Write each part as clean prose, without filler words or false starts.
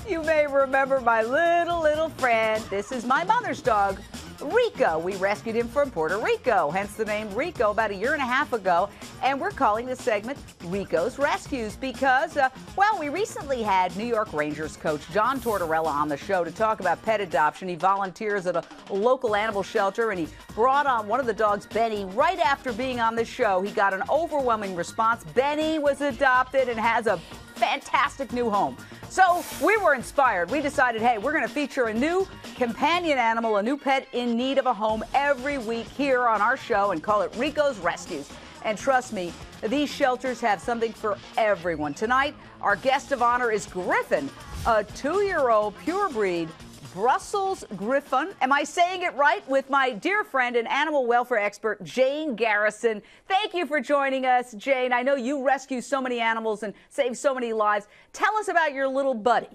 You may remember my little friend. This is my mother's dog, Rico. We rescued him from Puerto Rico, hence the name Rico, about 1.5 years ago. And we're calling this segment Rico's Rescues because, well, we recently had New York Rangers coach John Tortorella on the show to talk about pet adoption. He volunteers at a local animal shelter, and he brought on one of the dogs, Benny, right after being on the show. He got an overwhelming response. Benny was adopted and has a fantastic new home. So we were inspired. We decided, hey, we're going to feature a new companion animal, a new pet in need of a home every week here on our show and call it Rico's Rescues. And trust me, these shelters have something for everyone. Tonight, our guest of honor is Griffin, a 2-year-old pure breed Brussels Griffon. Am I saying it right? With my dear friend and animal welfare expert, Jane Garrison. Thank you for joining us, Jane. I know you rescue so many animals and save so many lives. Tell us about your little buddy.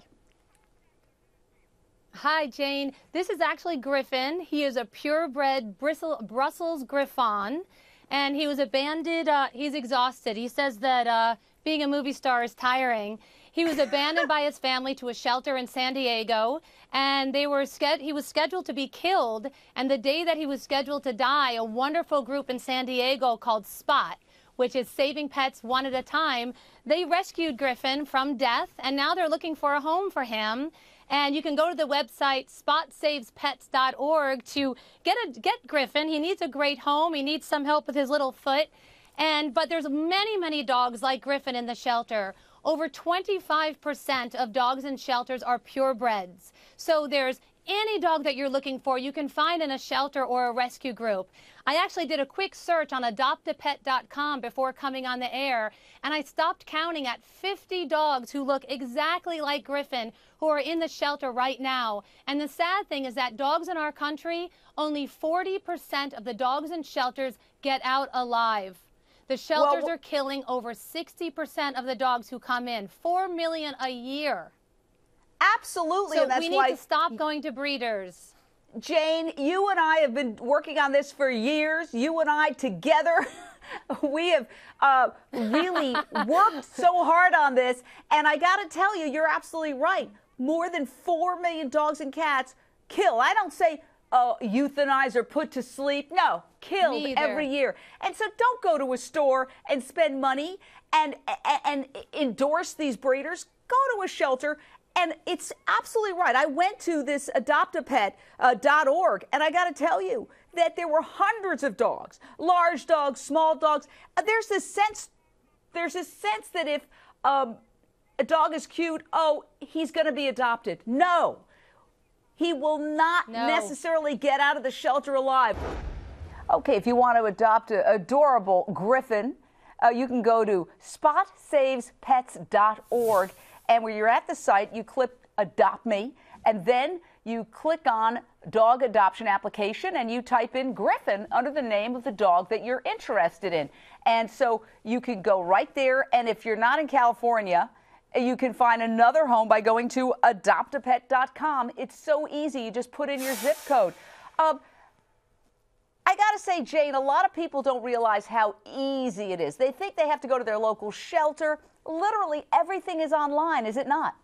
Hi, Jane. This is actually Griffin. He is a purebred Brussels Griffon, and he was abandoned. He's exhausted. He says that being a movie star is tiring. He was abandoned by his family to a shelter in San Diego, and he was scheduled to be killed. And the day that he was scheduled to die, a wonderful group in San Diego called SPOT, which is Saving Pets One at a Time, they rescued Griffin from death, and now they're looking for a home for him. And you can go to the website spotsavespets.org to get Griffin. He needs a great home. He needs some help with his little foot. But there's many dogs like Griffin in the shelter. Over 25% of dogs in shelters are purebreds. So there's any dog that you're looking for, you can find in a shelter or a rescue group. I actually did a quick search on adoptapet.com before coming on the air, and I stopped counting at 50 dogs who look exactly like Griffin who are in the shelter right now. And the sad thing is that dogs in our country, only 40% of the dogs in shelters get out alive. The shelters are killing over 60% of the dogs who come in, 4 million a year. Absolutely, so and that's we need to stop going to breeders. Jane, you and I have been working on this for years. You and I together, we have really worked so hard on this. And I got to tell you, you're absolutely right. More than 4 million dogs and cats kill. I don't say euthanize or put to sleep. No, killed every year. And so don't go to a store and spend money and endorse these breeders. Go to a shelter. And it's absolutely right. I went to this adoptapet.org, and I got to tell you that there were hundreds of dogs, large dogs, small dogs. There's this sense that if a dog is cute, oh, he's going to be adopted. No, he will not necessarily get out of the shelter alive. Okay, if you want to adopt an adorable Griffin, you can go to spotsavespets.org. And when you're at the site, you click Adopt Me, and then you click on Dog Adoption Application, and you type in Griffin under the name of the dog that you're interested in. And so you can go right there, and if you're not in California, you can find another home by going to adoptapet.com. It's so easy. You just put in your zip code. I got to say, Jane, a lot of people don't realize how easy it is. They think they have to go to their local shelter. Literally everything is online, is it not?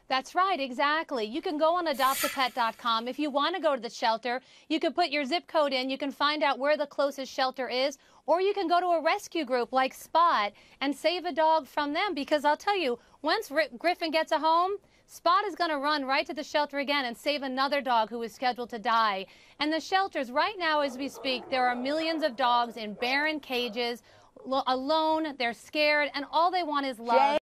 That's right, exactly. You can go on adoptapet.com. If you want to go to the shelter, you can put your zip code in. You can find out where the closest shelter is, or you can go to a rescue group like Spot and save a dog from them. Because I'll tell you, once Griffin gets a home, Spot is going to run right to the shelter again and save another dog who is scheduled to die. And the shelters, right now as we speak, there are millions of dogs in barren cages, alone, they're scared, and all they want is love.